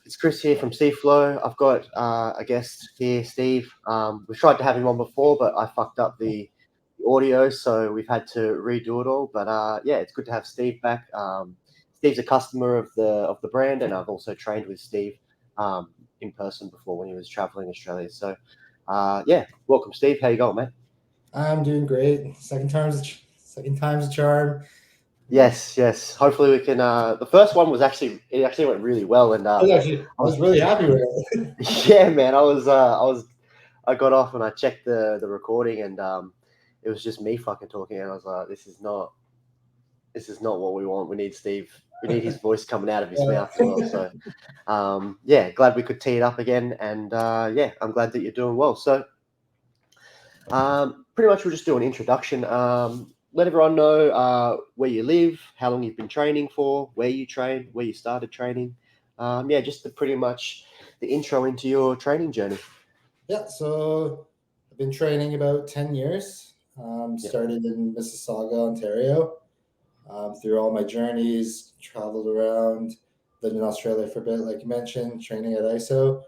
It's Chris here from Steve Flow. I've got a guest here, Steve. We've tried to have him on before, but I fucked up the audio, so we've had to redo it all. But yeah, it's good to have Steve back. Steve's a customer of the brand, and I've also trained with Steve in person before when he was traveling Australia. So yeah, welcome, Steve. How you going, mate? I'm doing great. Second time's a charm. Yes. Hopefully we can. The first one was actually went really well, and I I was was really happy with it. yeah, man. I got off and I checked the recording, and it was just me fucking talking, and I was like, this is not what we want. We need Steve. We need his voice coming out of his mouth as well. So yeah, glad we could tee it up again, and yeah, I'm glad that you're doing well. So pretty much we'll just do an introduction. Let everyone know where you live, how long you've been training for, where you train, where you started training. Yeah, just pretty much the intro into your training journey. Yeah, so I've been training about 10 years. Yeah. Started in Mississauga, Ontario. Through all my journeys, traveled around, lived in Australia for a bit, like you mentioned, training at ISO.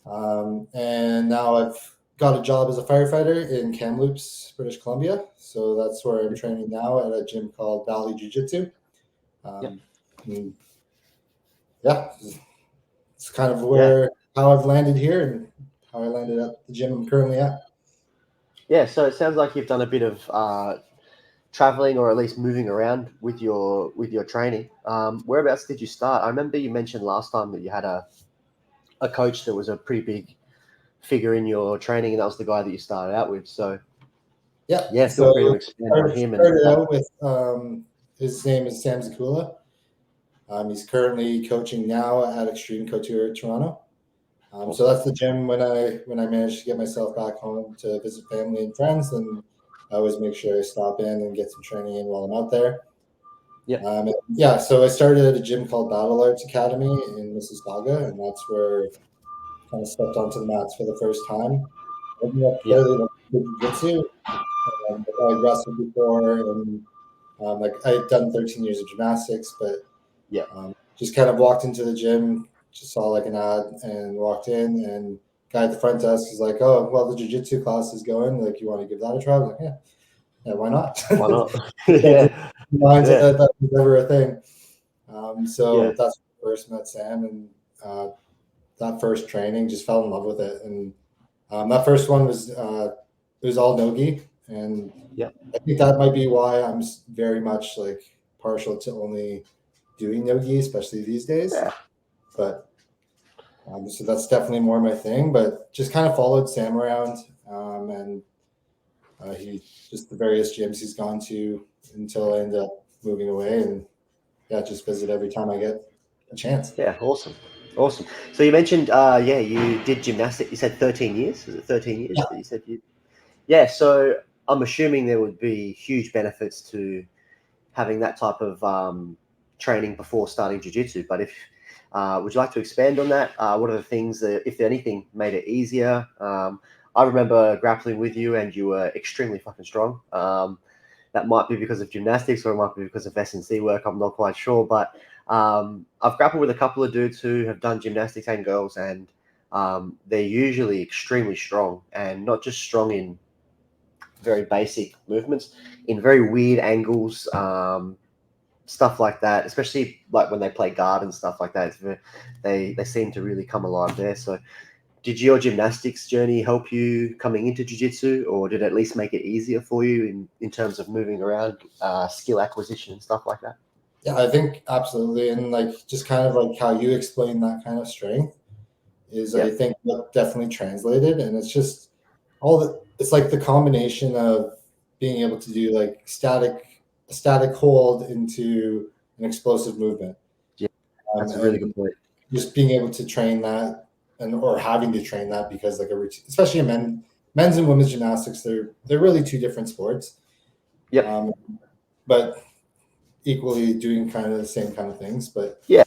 And now I've got a job as a firefighter in Kamloops, British Columbia. So that's where I'm training now at a gym called Valley Jiu Jitsu. Yeah. And yeah, it's kind of Yeah. how I've landed here and how I landed at the gym I'm currently at. Yeah, so it sounds like you've done a bit of traveling or at least moving around with your training. Whereabouts did you start? I remember you mentioned last time that you had a coach that was a pretty big figure in your training, and that was the guy that you started out with. So Yeah, yeah, feel so free to expand on him and started that. out with his name is Sam Zakula. He's currently coaching now at Extreme Couture Toronto. So that's the gym when I manage to get myself back home to visit family and friends, then I always make sure I stop in and get some training in while I'm out there. Yeah. Yeah, so I started at a gym called Battle Arts Academy in Mississauga, and that's where I kind of stepped onto the mats for the first time. I didn't Yeah. necessarily like jiu-jitsu. I wrestled before, and like I had done 13 years of gymnastics, but Yeah. just kind of walked into the gym, just saw like an ad, and walked in, and guy at the front desk is like, "Oh, well, the jiu-jitsu class is going. Like, you want to give that a try?" I was like, "Yeah, why not?" Why not? Yeah. Mindset Yeah. that was never a thing. Yeah. So that's when I first met Sam, and that first training just fell in love with it. And that first one was it was all nogi, and Yeah. I think that might be why I'm very much like partial to only doing nogi, especially these days. Yeah. But so that's definitely more my thing. But just kind of followed Sam around, and he just the various gyms he's gone to until I end up moving away, and yeah, just visit every time I get a chance. Yeah. Awesome. So you mentioned, yeah, you did gymnastics. You said 13 years. Is it 13 years Yeah, that you said you? Yeah. So I'm assuming there would be huge benefits to having that type of training before starting jiu-jitsu. But if would you like to expand on that? What are the things that, if anything, made it easier? I remember grappling with you, and you were extremely fucking strong. That might be because of gymnastics, or it might be because of S&C work. I'm not quite sure, but I've grappled with a couple of dudes who have done gymnastics and girls, and they're usually extremely strong, and not just strong in very basic movements, in very weird angles, stuff like that. Especially like when they play guard and stuff like that. They seem to really come alive there. So, did your gymnastics journey help you coming into jiu-jitsu, or did it at least make it easier for you in terms of moving around, skill acquisition and stuff like that? yeah, I think absolutely, and like just kind of like how you explain that kind of strength is, Yeah. I think, what definitely translated, and it's just it's like the combination of being able to do like a static hold into an explosive movement, Yeah. That's a really and good point. just being able to train that, and or having to train that because like a routine, especially in men's and women's gymnastics, they're really two different sports, Yep. um, but equally doing kind of the same kind of things. But Yeah.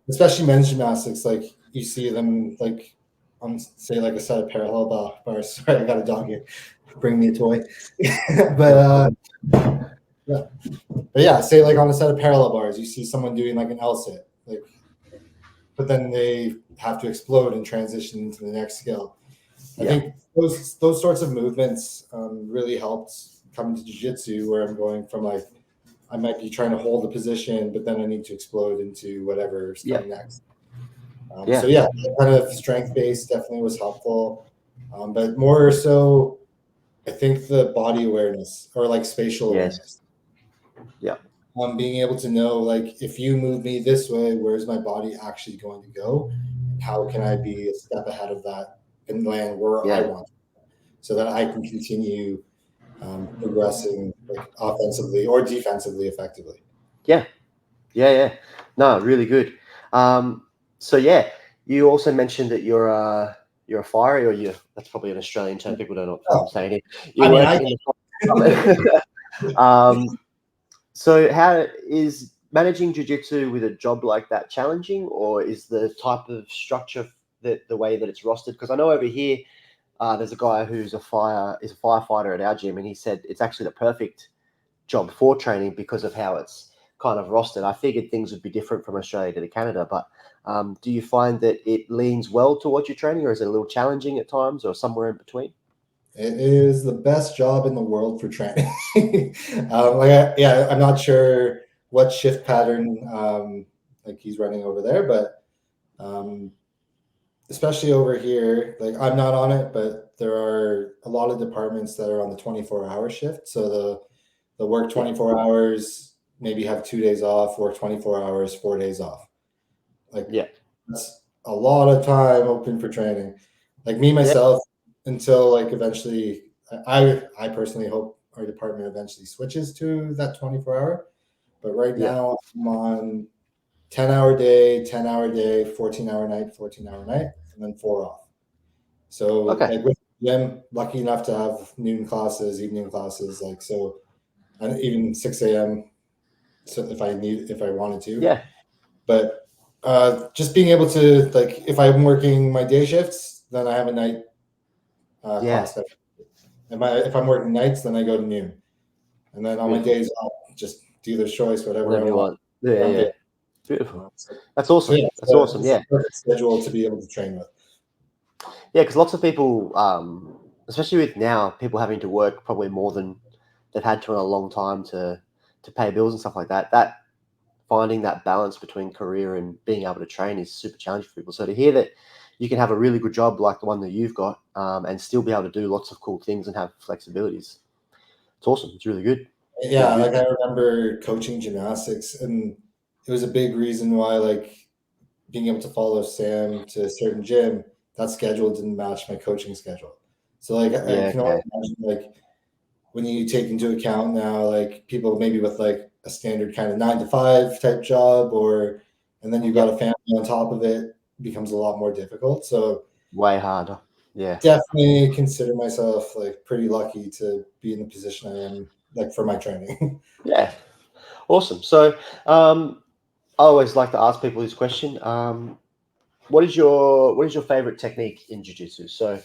especially men's gymnastics, like you see them like on say like a set of parallel bars. Sorry, I got a dog here. Bring me a toy. but No problem. yeah, but yeah, say like on a set of parallel bars, you see someone doing like an L sit, like but then they have to explode and transition into the next skill. I Yeah. think those sorts of movements really helped coming to jiu-jitsu, where I'm going from like I might be trying to hold the position, but then I need to explode into whatever's Yeah. coming next. Yeah. So yeah, that kind of strength base definitely was helpful, but more so, I think the body awareness or like spatial Yes. awareness. Yeah. Being able to know like if you move me this way, where's my body actually going to go? How can I be a step ahead of that and land where I Yeah. want, so that I can continue progressing like offensively or defensively effectively. Yeah. Yeah. Yeah. No, really good. So yeah, you also mentioned that you're a fiery, or you that's probably an Australian term. People don't know what I'm saying here. I You mean, work I in the so how is managing jiu-jitsu with a job like that challenging, or is the type of structure that the way that it's rostered? Because I know over here, there's a guy who's a firefighter at our gym, and he said it's actually the perfect job for training because of how it's kind of rostered. I figured things would be different from Australia to Canada, but do you find that it leans well towards your training, or is it a little challenging at times, or somewhere in between? It is the best job in the world for training. I'm not sure what shift pattern like he's running over there, but um, especially over here, like I'm not on it, but there are a lot of departments that are on the 24-hour shift. So the work Yeah, 24 hours, maybe have 2 days off, work 24 hours, 4 days off. Like yeah, that's a lot of time open for training. Like me yeah, myself, until like eventually, I personally hope our department eventually switches to that 24-hour. But right yeah. now I'm on 10-hour day, 10-hour day, 14-hour night, 14-hour night, and then 4 off. So Okay, like with gym, lucky enough to have noon classes, evening classes, like so, and even 6 a.m. So if I wanted to, yeah, but just being able to like if I'm working my day shifts, then I have a night yeah. class. If I'm working nights, then I go to noon, and then on my Beautiful. days off, just dealer's choice, whatever I Whatever you want. want. Yeah, I'm yeah. available. Beautiful. So, That's so awesome. yeah, That's awesome. it's a Yeah, perfect schedule to be able to train with. yeah. Because lots of people, especially with now, people having to work probably more than they've had to in a long time to pay bills and stuff like that. That finding that balance between career and being able to train is super challenging for people. So to hear that you can have a really good job like the one that you've got, and still be able to do lots of cool things and have flexibilities, it's awesome. It's really good. It's really Yeah, good. like I remember coaching gymnastics, and it was a big reason why like being able to follow Sam to a certain gym, that schedule didn't match my coaching schedule. So like I Yeah. can only Okay. imagine like when you take into account now like people maybe with like a standard kind of 9 to 5 type job, or and then you've got Yep. a family on top of it, becomes a lot more difficult. So Way harder. Yeah. definitely consider myself like pretty lucky to be in the position I am like for my training. Yeah. Awesome. So I always like to ask people this question. What is your favorite technique in jiu-jitsu? So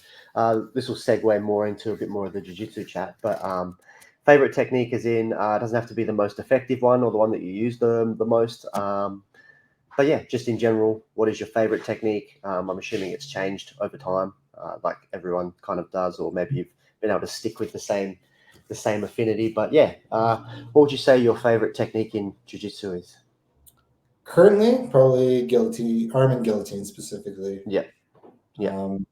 this will segue more into a bit more of the jiu-jitsu chat, but favorite technique is in doesn't have to be the most effective one or the one that you use the most. But yeah, just in general, what is your favorite technique? I'm assuming it's changed over time, like everyone kind of does, or maybe you've been able to stick with the same affinity. But yeah, what would you say your favorite technique in jiu-jitsu is? Currently, probably guillotine, arm and guillotine specifically. Yeah, yeah, Um,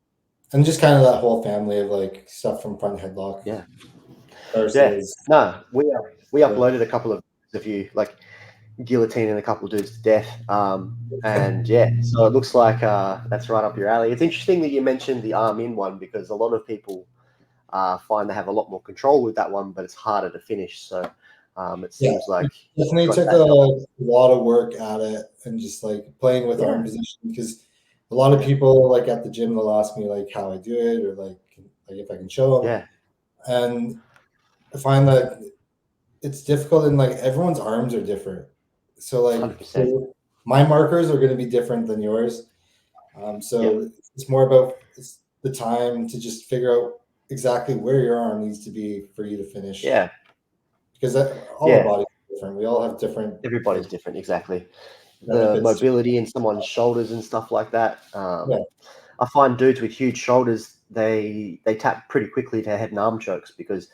and just kind of that whole family of like stuff from front headlock yeah, yeah. versus No, we uploaded a couple of you like guillotining a couple of dudes to death. And yeah, so it looks like that's right up your alley. It's interesting that you mentioned the arm in one because a lot of people find they have a lot more control with that one, but it's harder to finish. So it yeah, seems like definitely you've got took that a knowledge. lot of work at it and just like playing with arm Yeah, position, because a lot of yeah, people like at the gym they'll ask me like how I do it, or like if I can show them, yeah, and I find that it's difficult, and like everyone's arms are different. So like 100%. my markers are going to be different than yours. Yeah, So it's more about it's the time to just figure out exactly where your arm needs to be for you to finish, yeah, because all our yeah. bodies are different. We all have different Everybody's like different, exactly. the benefits. mobility in someone's shoulders and stuff like that. Yeah. I find dudes with huge shoulders, they tap pretty quickly to head and arm chokes because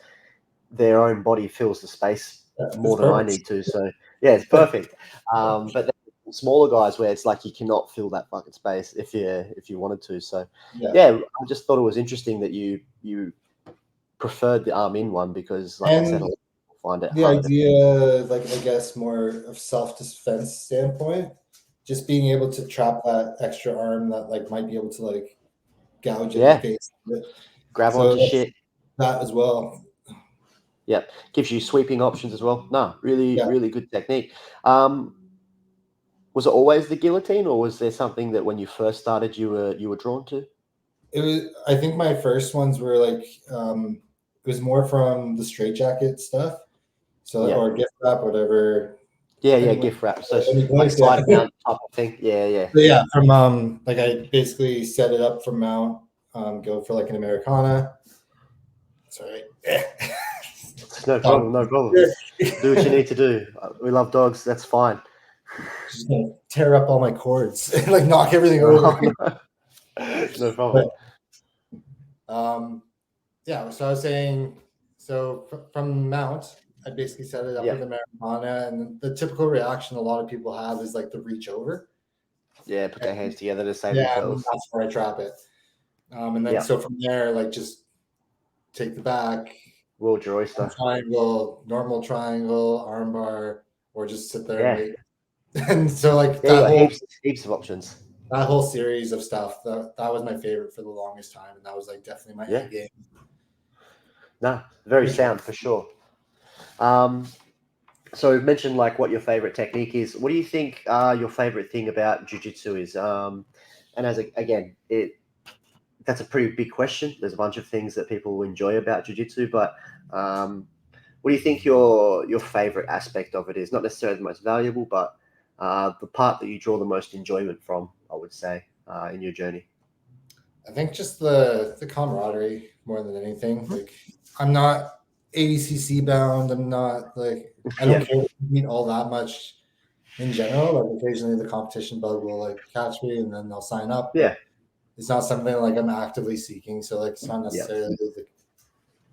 their own body fills the space more It's than I perfect. need to. So yeah, it's perfect. But then smaller guys where it's like you cannot fill that fucking space if you wanted to. So yeah, I just thought it was interesting that you preferred the arm in one because, like I said, a lot of people find it the hard. idea, like I guess, more of self-defense standpoint, just being able to trap that extra arm that like might be able to like gouge at your face. Grab So onto shit. that as well. Yep, gives you sweeping options as well. No, really, Yeah. really good technique. Was it always the guillotine, or was there something that when you first started you were drawn to? It was. I think my first ones were like it was more from the straitjacket stuff. So or gift wrap, whatever. Yeah, gift wrap. So like place, side mount type of thing. Yeah. But yeah, from like I basically set it up from mount, go for like an Americana. Sorry. No problem. No problem. Do what you need to do. We love dogs. That's fine. Just gonna tear up all my cords, like knock everything over. No problem. But, yeah. So I was saying, so from mount, I basically set it up with Americana, and the typical reaction a lot of people have is like the reach over. Yeah, put their hands together to save themselves. That's where I trap it. And then so from there, like just take the back, Will oyster, triangle, normal triangle, armbar, or just sit there and wait. And so like that whole heaps of options. That whole series of stuff, that was my favorite for the longest time, and that was like definitely my end game. No, very sound for sure. So we've mentioned like what your favorite technique is. What do you think your favorite thing about jiu-jitsu is? And that's a pretty big question. There's a bunch of things that people enjoy about jiu-jitsu, but what do you think your favorite aspect of it is? Not necessarily the most valuable, but the part that you draw the most enjoyment from, I would say, in your journey. I think just the camaraderie more than anything. Like I'm not ADCC bound. I'm not like I don't care to meet all that much in general. Like occasionally the competition bug will like catch me and then they'll sign up. But it's not something like I'm actively seeking. So like it's not necessarily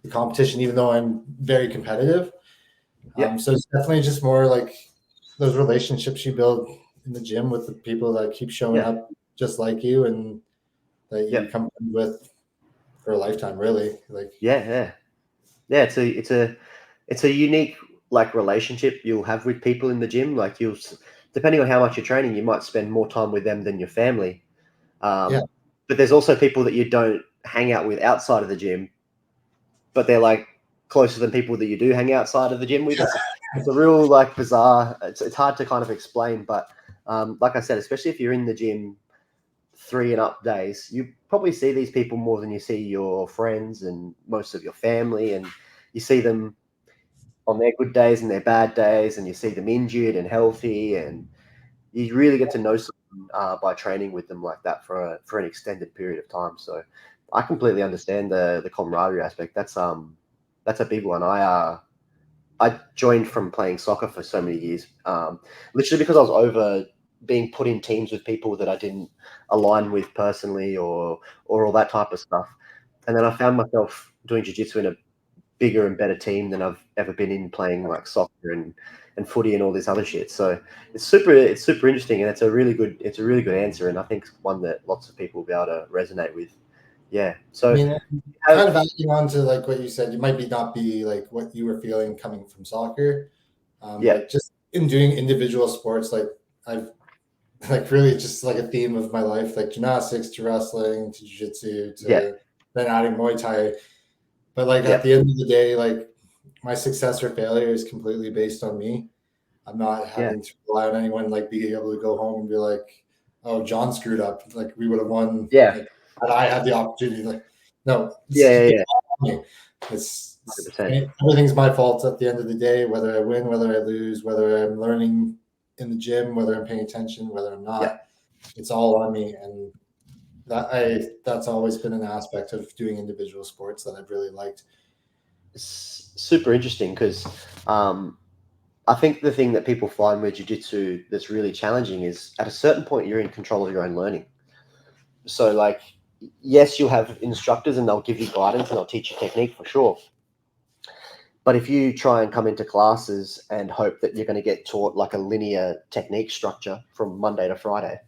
the competition, even though I'm very competitive. So it's definitely just more like those relationships you build in the gym with the people that keep showing up just like you and that you come with for a lifetime, really. Like it's a unique like relationship you'll have with people in the gym. Like you'll, depending on how much you're training, you might spend more time with them than your family. But there's also people that you don't hang out with outside of the gym, but they're like closer than people that you do hang outside of the gym with. It's a real like bizarre. It's hard to kind of explain, but like I said, especially if you're in the gym 3 and up days, you probably see these people more than you see your friends and most of your family, and you see them on their good days and their bad days, and you see them injured and healthy, and you really get to know someone by training with them like that for an extended period of time. So I completely understand the camaraderie aspect. That's a big one. I joined from playing soccer for so many years, literally because I was over being put in teams with people that I didn't align with personally or all that type of stuff. And then I found myself doing jiu-jitsu in a bigger and better team than I've ever been in playing like soccer and footy and all this other shit. So it's super interesting, and it's a really good answer, and I think one that lots of people will be able to resonate with. Yeah. So I mean, kind of adding on to like what you said, you might not be like what you were feeling coming from soccer. But just in doing individual sports, like I've like really just like a theme of my life, like gymnastics to wrestling to jiu-jitsu to then adding Muay Thai. But like at the end of the day, like my success or failure is completely based on me. I'm not having to rely on anyone, like being able to go home and be like, oh, John screwed up. Like we would have won. Like, had I had the opportunity, like, no. It's everything's my fault at the end of the day, whether I win, whether I lose, whether I'm learning in the gym, whether I'm paying attention, whether I'm not. It's all on me. And that's always been an aspect of doing individual sports that I've really liked. It's super interesting because I think the thing that people find with jiu-jitsu that's really challenging is at a certain point you're in control of your own learning. So like, yes, you'll have instructors and they'll give you guidance and they'll teach you technique for sure. But if you try and come into classes and hope that you're going to get taught like a linear technique structure from Monday to Friday,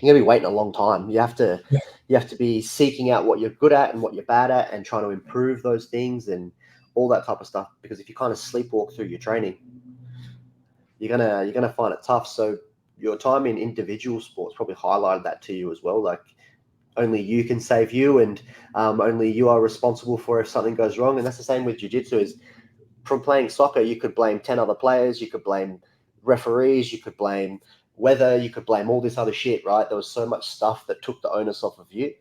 you're going to be waiting a long time. You have to be seeking out what you're good at and what you're bad at and trying to improve those things and all that type of stuff. Because if you kind of sleepwalk through your training, you're gonna find it tough. So your time in individual sports probably highlighted that to you as well. Like only you can save you, and only you are responsible for if something goes wrong. And that's the same with jiu-jitsu. Is from playing soccer, you could blame 10 other players, you could blame referees, you could blame weather, you could blame all this other shit, right? There was so much stuff that took the onus off of you.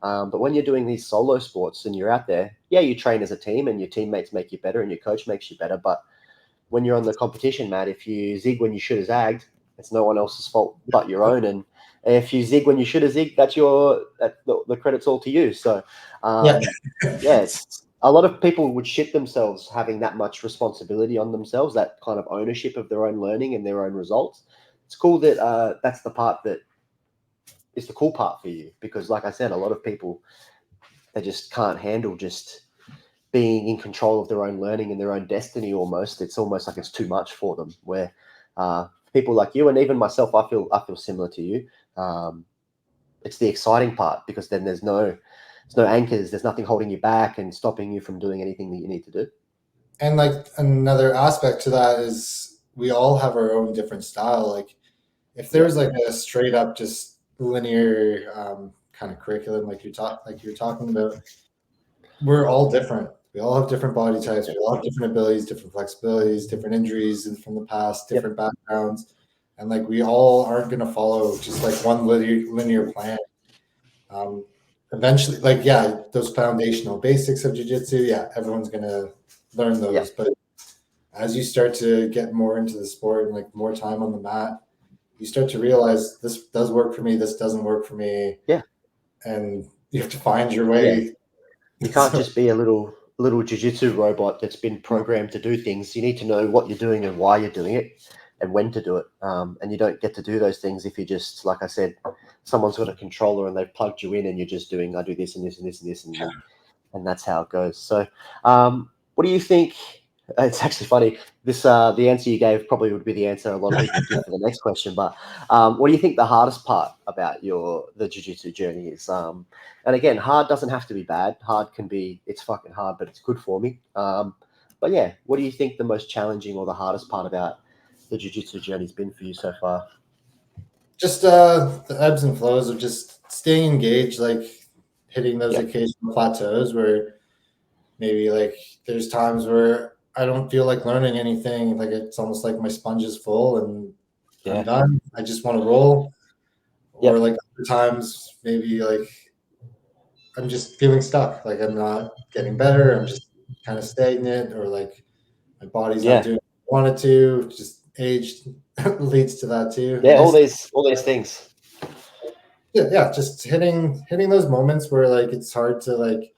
But when you're doing these solo sports and you're out there, yeah, you train as a team and your teammates make you better and your coach makes you better. But when you're on the competition mat, if you zig when you should have zagged, it's no one else's fault but your own. And if you zig when you should have zigged, the credit's all to you. So, Yeah. yeah, it's a lot of people would shit themselves having that much responsibility on themselves, that kind of ownership of their own learning and their own results. It's cool that that's the part that is the cool part for you because, like I said, a lot of people they just can't handle just being in control of their own learning and their own destiny. Almost, it's almost like it's too much for them. Where people like you and even myself, I feel similar to you. It's the exciting part because then there's no anchors, there's nothing holding you back and stopping you from doing anything that you need to do. And like another aspect to that is we all have our own different style. Like if Yeah, there's like a straight up just linear kind of curriculum like you're talking about, we're all different. We all have different body types. yeah, We all have different abilities, different flexibilities, different injuries from the past, yep, different backgrounds, and like we all aren't going to follow just like one linear plan. Um, eventually, like yeah, those foundational basics of jujitsu, yeah, everyone's going to learn yeah, those. But as you start to get more into the sport and like more time on the mat, you start to realize this does work for me, this doesn't work for me, yeah, and you have to find your yeah. way. You can't So just be a little jiu-jitsu robot that's been programmed to do things. You need to know what you're doing and why you're doing it and when to do it. And you don't get to do those things if you just, like I said, someone's got a controller and they've plugged you in and you're just doing, I do this and this and this and this and that's how it goes. So, what do you think? It's actually funny. This the answer you gave probably would be the answer a lot of people would give for the next question. But what do you think the hardest part about the jiu-jitsu journey is? And again, hard doesn't have to be bad. Hard can be it's fucking hard, but it's good for me. But yeah, what do you think the most challenging or the hardest part about the jiu-jitsu journey's been for you so far? just the ebbs and flows of just staying engaged, like hitting those Yeah, occasional plateaus where maybe like there's times where I don't feel like learning anything. Like it's almost like my sponge is full and I'm yeah, done. I just want to roll. Or yep, like other times, maybe like I'm just feeling stuck. Like I'm not getting better. I'm just kind of stagnant, or like my body's not yeah, doing what I want it to. Just age leads to that too. yeah. And I All these things. yeah, just hitting those moments where like it's hard to like,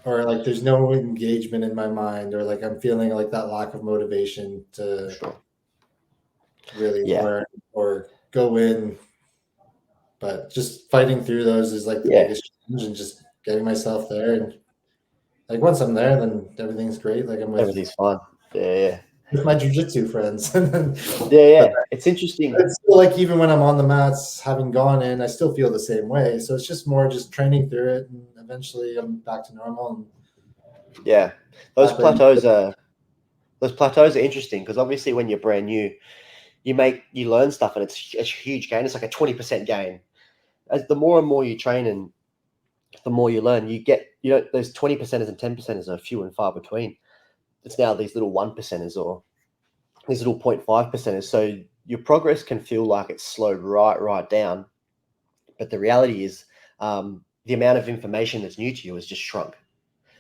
or like there's no engagement in my mind, or like I'm feeling like that lack of motivation For to sure. really Yeah, learn or go in. But just fighting through those is like the yeah. biggest challenge, and just getting myself there. And like once I'm there, then everything's great. Like I'm Everything's fine. Yeah, with my jujitsu friends. yeah, But yeah. It's interesting. it's still like even when I'm on the mats, having gone in, I still feel the same way. So it's just more just training through it, and eventually I'm back to normal and Yeah, those back where plateaus are those plateaus are interesting because obviously when you're brand new, you learn stuff and it's a huge gain. It's like a 20% gain. As the more and more you train and the more you learn, those 20 percenters and 10 percenters are few and far between. It's now these little 1 percenters or these little 0.5 percenters. So your progress can feel like it's slowed right down, but the reality is the amount of information that's new to you has just shrunk.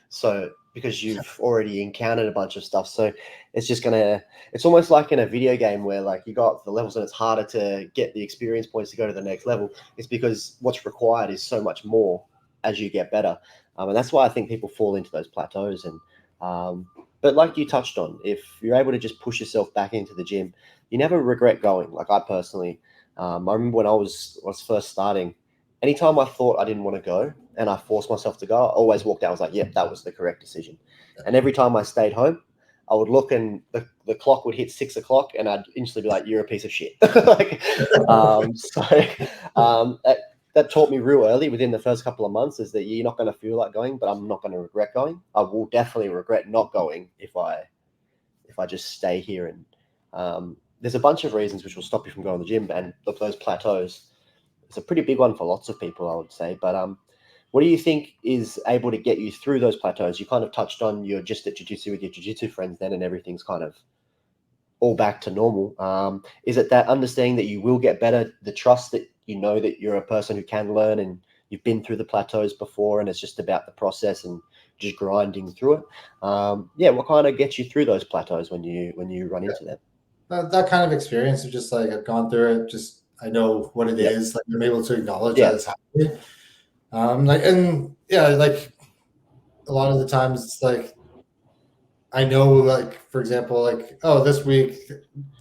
So because you've already encountered a bunch of stuff, so it's almost like in a video game where like you got the levels and it's harder to get the experience points to go to the next level. It's because what's required is so much more as you get better, and that's why I think people fall into those plateaus. And But like you touched on, if you're able to just push yourself back into the gym, you never regret going. Like I personally, I remember when I was first starting, anytime I thought I didn't want to go and I forced myself to go, I always walked out. I was like, yep, that was the correct decision. And every time I stayed home, I would look and the clock would hit 6 o'clock and I'd instantly be like, you're a piece of shit. Like, so that taught me real early within the first couple of months is that you're not going to feel like going, but I'm not going to regret going. I will definitely regret not going if I just stay here. And there's a bunch of reasons which will stop you from going to the gym, and look, those plateaus. It's a pretty big one for lots of people, I would say. But what do you think is able to get you through those plateaus? You kind of touched on you're just at jiu-jitsu with your jiu-jitsu friends then, and everything's kind of all back to normal. Is it that understanding that you will get better, the trust that you know that you're a person who can learn and you've been through the plateaus before, and it's just about the process and just grinding through it? Yeah, what kind of gets you through those plateaus when you run into them? That kind of experience of just like I've gone through it, just I know what it Yeah, is. Like I'm able to acknowledge that yeah, it's happening. Like and yeah, like a lot of the times it's like I know, like for example, like oh, this week,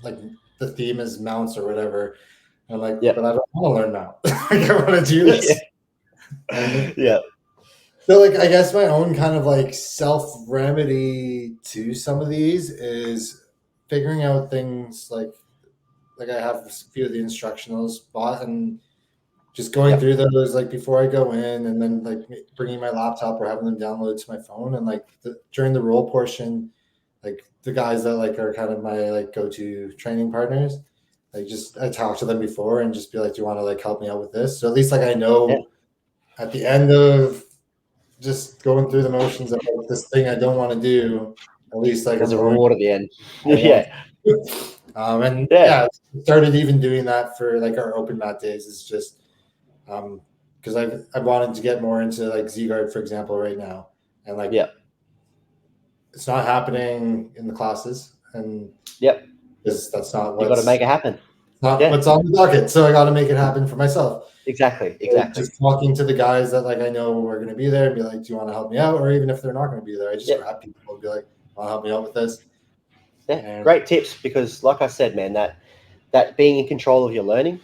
like the theme is mounts or whatever. And I'm like, yeah, but I don't want to learn mount. Like, I want to do yeah, this. And yeah, so, like, I guess my own kind of like self remedy to some of these is figuring out things like I have a few of the instructionals bought and just going yeah, through those like before I go in, and then like bringing my laptop or having them downloaded to my phone, and like during the roll portion, like the guys that like are kind of my like go-to training partners, like just I talk to them before and just be like, do you want to like help me out with this? So at least like I yeah. know at the end of just going through the motions of like, this thing I don't want to do, at least like There's I'm a going reward at the end. I want Yeah, to. And yeah, yeah, started even doing that for like our open mat days. Is just because I've wanted to get more into like Z guard, for example, right now, and like yeah, it's not happening in the classes, and yep. because that's You got to make it happen. not Yeah, what's on the docket. So I got to make it happen for myself. exactly, So exactly. just talking to the guys that like I know are going to be there and be like, do you want to help me out? Or even if they're not going to be there, I just Yeah, grab people and be like, want to help me out with this? yeah. And Great tips because, like I said, man, that being in control of your learning.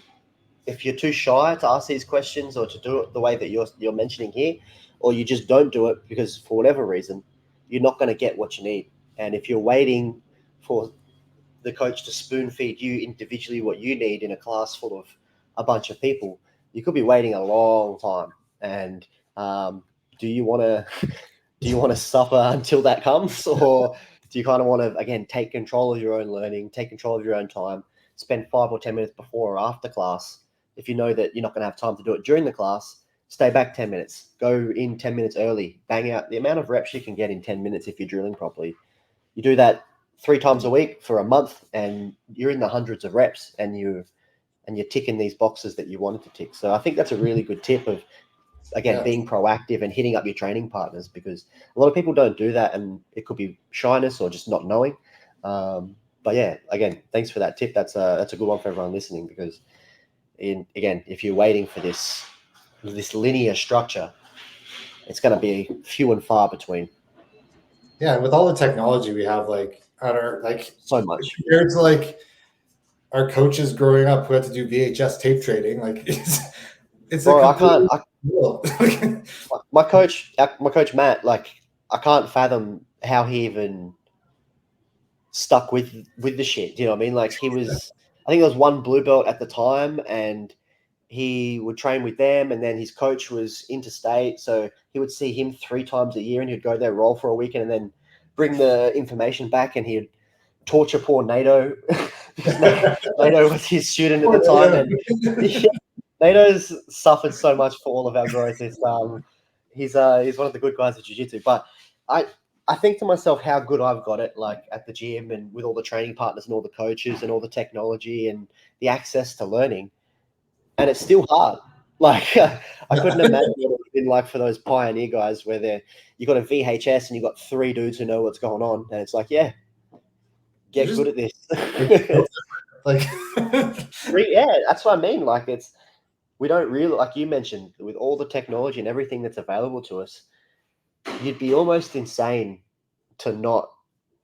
If you're too shy to ask these questions or to do it the way that you're mentioning here, or you just don't do it because for whatever reason, you're not going to get what you need. And if you're waiting for the coach to spoon feed you individually what you need in a class full of a bunch of people, you could be waiting a long time. And do you want to do you want to suffer until that comes, or do you kind of want to again take control of your own learning, take control of your own time, spend 5 or 10 minutes before or after class? If you know that you're not going to have time to do it during the class, stay back 10 minutes, go in 10 minutes early, bang out the amount of reps you can get in 10 minutes if you're drilling properly. You do that 3 times a week for a month, and you're in the hundreds of reps, and you're ticking these boxes that you wanted to tick. So I think that's a really good tip of again yeah, being proactive and hitting up your training partners, because a lot of people don't do that, and it could be shyness or just not knowing. But yeah, again, thanks for that tip. That's a good one for everyone listening, because again, if you're waiting for this linear structure, it's going to be few and far between. yeah. And with all the technology we have, like at our like So much. compared to like our coaches growing up who had to do VHS tape trading, like it's a Bro, I can't. completely world. My coach Matt, like I can't fathom how he even stuck with the shit. Do you know what I mean? Like I think there was one blue belt at the time, and he would train with them, and then his coach was interstate, so he would see him 3 times a year, and he'd go there, roll for a weekend, and then bring the information back, and he'd torture poor NATO because NATO was his student at the time, and yeah, NATO's suffered so much for all of our growth. He's one of the good guys at jiu-jitsu. But I I think to myself how good I've got it, like at the gym and with all the training partners and all the coaches and all the technology and the access to learning, and it's still hard. Like I couldn't imagine what it would have been like for those pioneer guys where you got a VHS and you got 3 dudes who know what's going on, and it's like, yeah, They're get just good at this. like Yeah, that's what I mean. Like we don't really, like you mentioned, with all the technology and everything that's available to us, you'd be almost insane to not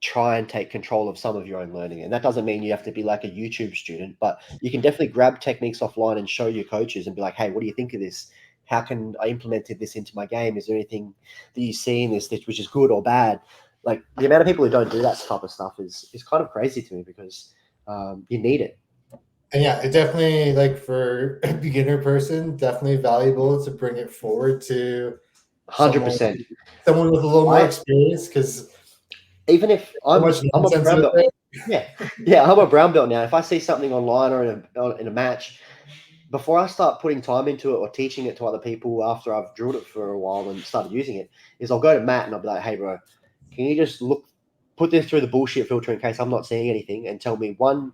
try and take control of some of your own learning. And that doesn't mean you have to be like a YouTube student, but you can definitely grab techniques offline and show your coaches and be like, hey, what do you think of this? How can I implemented this into my game? Is there anything that you see in this which is good or bad? Like the amount of people who don't do that type of stuff is kind of crazy to me because you need it. And yeah, it definitely, like, for a beginner person, definitely valuable to bring it forward to 100%. someone with a little more experience, because even if so I'm much a nonsense brown out belt, there. yeah, I'm a brown belt now. If I see something online or in a match, before I start putting time into it or teaching it to other people after I've drilled it for a while and started using it, is I'll go to Matt and I'll be like, hey, bro, can you just put this through the bullshit filter in case I'm not seeing anything and tell me, one,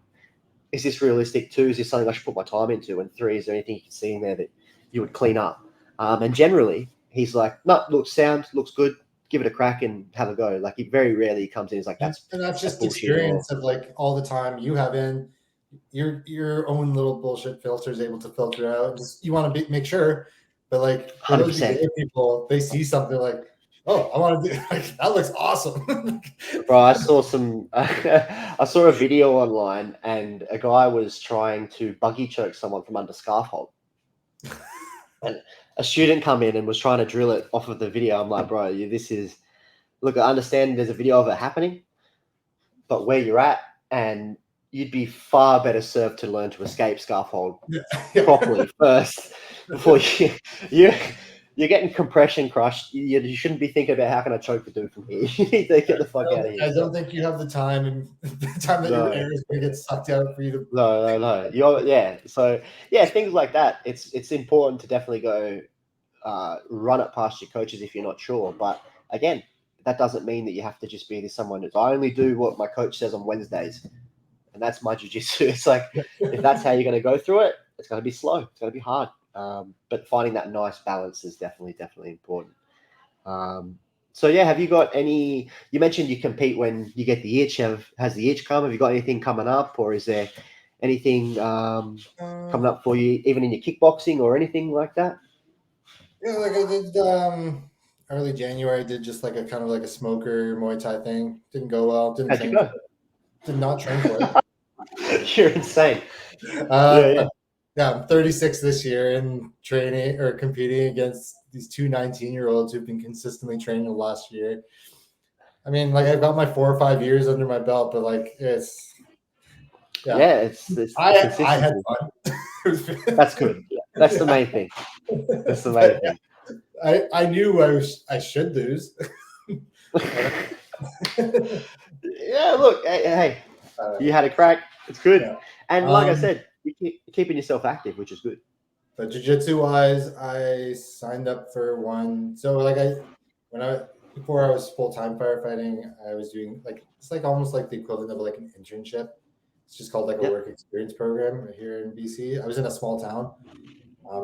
is this realistic? Two, is this something I should put my time into? And three, is there anything you can see in there that you would clean up? And generally, he's like, no, looks good. Give it a crack and have a go. Like, he very rarely comes in. He's like, And that's that's just bullshit. experience of, like, all the time you have in your own little bullshit filter is able to filter out. Just, you want to make sure, but like for those 100%. beginner people, they see something like, oh, I want to do, like, that looks awesome. Bro, I saw I saw a video online and a guy was trying to buggy choke someone from under scarf hold. And a student come in and was trying to drill it off of the video. I'm like, bro, look, I understand there's a video of it happening, but where you're at, and you'd be far better served to learn to escape scarf hold properly first before you're getting compression crushed. You shouldn't be thinking about how can I choke the dude from here. You need to get the fuck out of here. I don't think you have the time, and the time that your air is going to get sucked out for you to. No. So things like that. It's important to definitely go run it past your coaches if you're not sure. But again, that doesn't mean that you have to just be this someone who's, I only do what my coach says on Wednesdays, and that's my jiu-jitsu. It's like, if that's how you're going to go through it, it's going to be slow. It's going to be hard. But finding that nice balance is definitely important. So yeah, have you got any? You mentioned you compete when you get the itch. Has the itch come? Have you got anything coming up, or is there anything coming up for you, even in your kickboxing or anything like that? Yeah, like I did early January. I did just like a kind of like a smoker Muay Thai thing. Didn't go well. Didn't How'd you train for go? it. Did not train for it. You're insane. Yeah. I'm 36 this year and training or competing against these two 19-year-olds who've been consistently training the last year. I mean, like, I've got my 4 or 5 years under my belt, but like it's it's I had consistency. fun. That's good. Yeah, that's the main thing. That's the main thing. I knew I should lose. Yeah, look, hey, you had a crack. It's good. Yeah. And like I said, you're keeping yourself active, which is good. But jiu-jitsu wise, I signed up for one. So like before I was full-time firefighting, I was doing like, it's like almost like the equivalent of like an internship. It's just called like a work experience program here in BC. I was in a small town.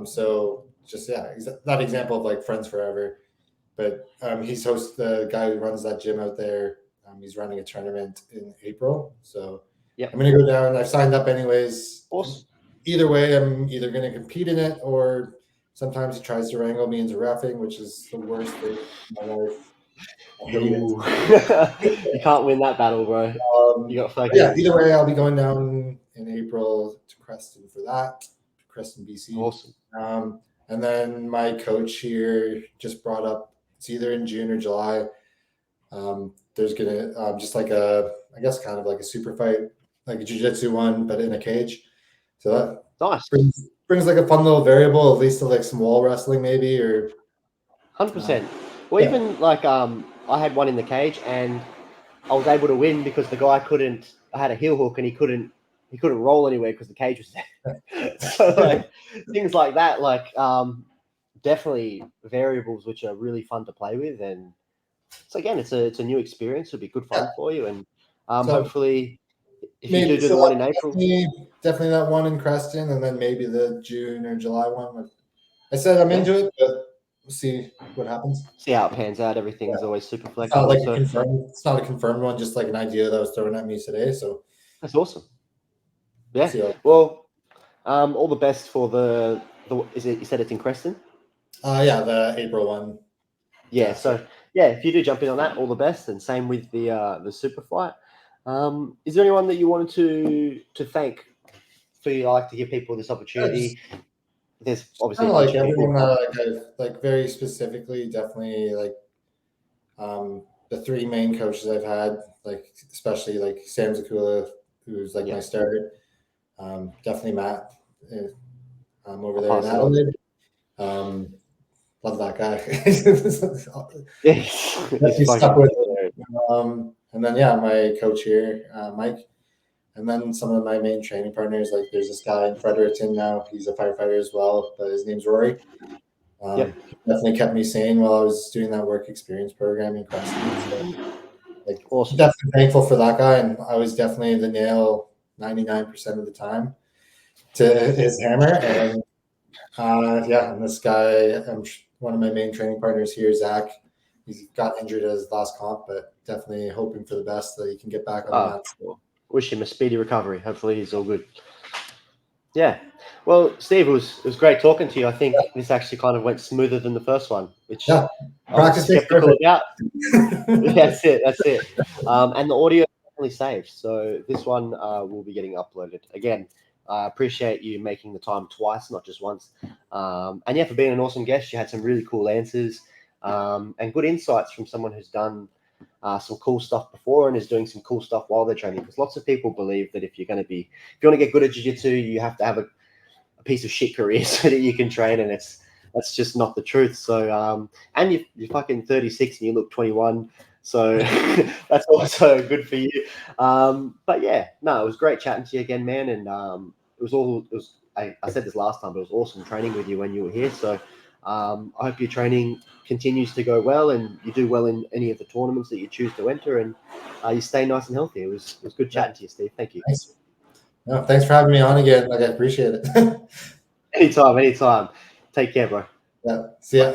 So just, that example of like Friends Forever. But he's the guy who runs that gym out there. He's running a tournament in April. So I'm going to go down. I've signed up anyways. Awesome. Either way, I'm either going to compete in it, or sometimes he tries to wrangle me into reffing, which is the worst thing in my life. You can't win that battle, bro. You got either way, I'll be going down in April to Creston for that. Creston, BC. Awesome. And then my coach here just brought up, it's either in June or July. There's gonna just like I guess kind of like a super fight, like a jiu-jitsu one, but in a cage. So that nice. brings like a fun little variable, at least to like some wall wrestling maybe, or 100%. Well, even like I had one in the cage and I was able to win because the guy couldn't. I had a heel hook and he couldn't roll anywhere because the cage was there. So like things like that, like definitely variables which are really fun to play with, and so again, it's a new experience. It'll be good fun for you, and hopefully, if you do the one in April, definitely that one in Creston, and then maybe the June or July one. I said I'm into it, but we'll see what happens. See how it pans out. Everything is always super flexible. It's not a confirmed one, just like an idea that was thrown at me today. So that's awesome. Yeah. Well, all the best for the. Is it? You said it's in Creston. The April one. Yeah. So yeah, if you do jump in on that, all the best, and same with the super fight. Is there anyone that you wanted to thank for you like to give people this opportunity? There's obviously Kind a of bunch like of people. everyone that I've like very specifically, definitely like the three main coaches I've had, like especially like Sam Zakula, who's like my starter. Definitely Matt, over I'll there in pass it on. Adelaide. Love that guy. He's He's stuck fucking with hilarious. it. And then yeah, my coach here, Mike. And then some of my main training partners, like there's this guy in Fredericton now. He's a firefighter as well, but his name's Rory. Yep. He definitely kept me sane while I was doing that work experience program in Creston. So, like, Awesome. definitely thankful for that guy. And I was definitely the nail 99% of the time to his hammer. And yeah, and this guy, one of my main training partners here, Zach. He's got injured at his last comp, but definitely hoping for the best that he can get back on the mat. Well, wish him a speedy recovery. Hopefully he's all good. Yeah. Well, Steve, it was great talking to you. I think this actually kind of went smoother than the first one, which I was skeptical about. That's it. And the audio is definitely saved. So this one will be getting uploaded. Again, I appreciate you making the time twice, not just once. And yeah, for being an awesome guest. You had some really cool answers and good insights from someone who's done some cool stuff before and is doing some cool stuff while they're training. Because lots of people believe that if you want to get good at jiu-jitsu, you have to have a piece of shit career so that you can train, and that's just not the truth. So and you're fucking 36 and you look 21, so that's also good for you. But yeah, no, it was great chatting to you again, man. And I said this last time, but it was awesome training with you when you were here. So I hope your training continues to go well and you do well in any of the tournaments that you choose to enter, and you stay nice and healthy. It was good chatting to you, Steve. Thank you. Thanks. No, thanks for having me on again. Like, I appreciate it. Anytime. Take care, bro. Yeah. See ya.